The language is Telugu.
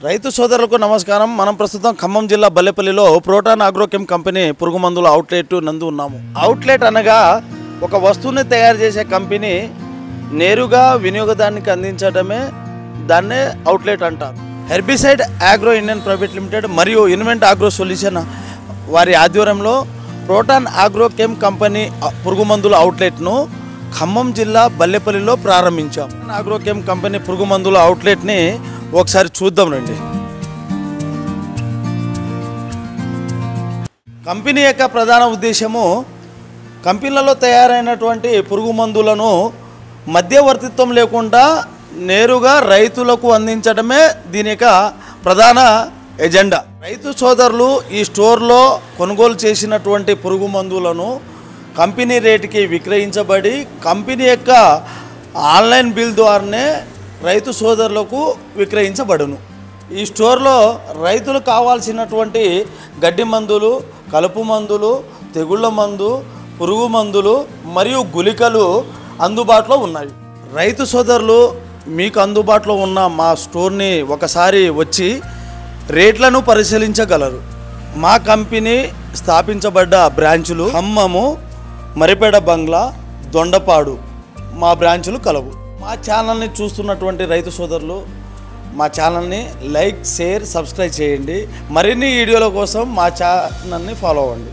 రైతు సోదరులకు నమస్కారం. మనం ప్రస్తుతం ఖమ్మం జిల్లా బల్లెపల్లిలో ప్రోటాన్ అగ్రోకెమ్ కంపెనీ పురుగు మందుల అవుట్లెట్ నందు ఉన్నాము. అవుట్లెట్ అనగా ఒక వస్తువుని తయారు చేసే కంపెనీ నేరుగా వినియోగదారునికి అందించడమే దాన్నే అవుట్లెట్ అంటారు. Herbicide agro Indian private limited మరియు ఇన్వెంట్ అగ్రో సొల్యూషన్ వారి ఆధ్వర్యంలో ప్రోటాన్ అగ్రోకెమ్ కంపెనీ పురుగు మందుల అవుట్లెట్ను ఖమ్మం జిల్లా బల్లెపల్లిలో ప్రారంభించాం. అగ్రోకెమ్ కంపెనీ పురుగు మందుల అవుట్లెట్ని ఒకసారి చూద్దాం రండి. కంపెనీ యొక్క ప్రధాన ఉద్దేశము కంపెనీలలో తయారైనటువంటి పురుగు మందులను మధ్యవర్తిత్వం లేకుండా నేరుగా రైతులకు అందించడమే దీని యొక్క ప్రధాన ఎజెండా. రైతు సోదరులు ఈ స్టోర్లో కొనుగోలు చేసినటువంటి పురుగు మందులను కంపెనీ రేటుకి విక్రయించబడి కంపెనీ యొక్క ఆన్లైన్ బిల్ ద్వారానే రైతు సోదరులకు విక్రయించబడును. ఈ స్టోర్లో రైతులు కావాల్సినటువంటి గడ్డి మందులు, కలుపు మందులు, తెగుళ్ళ మందు, పురుగు మందులు మరియు గుళికలు అందుబాటులో ఉన్నాయి. రైతు సోదరులు మీకు అందుబాటులో ఉన్న మా స్టోర్ని ఒకసారి వచ్చి రేట్లను పరిశీలించగలరు. మా కంపెనీ స్థాపించబడ్డ బ్రాంచులు ఖమ్మము, మరిపేడ బంగ్లా, దొండపాడు మా బ్రాంచులు కలవు. మా ఛానల్ని చూస్తున్నటువంటి రైతు సోదరులు మా ఛానల్ని లైక్, షేర్, సబ్స్క్రైబ్ చేయండి. మరిన్ని వీడియోల కోసం మా ఛానల్ని ఫాలో అవ్వండి.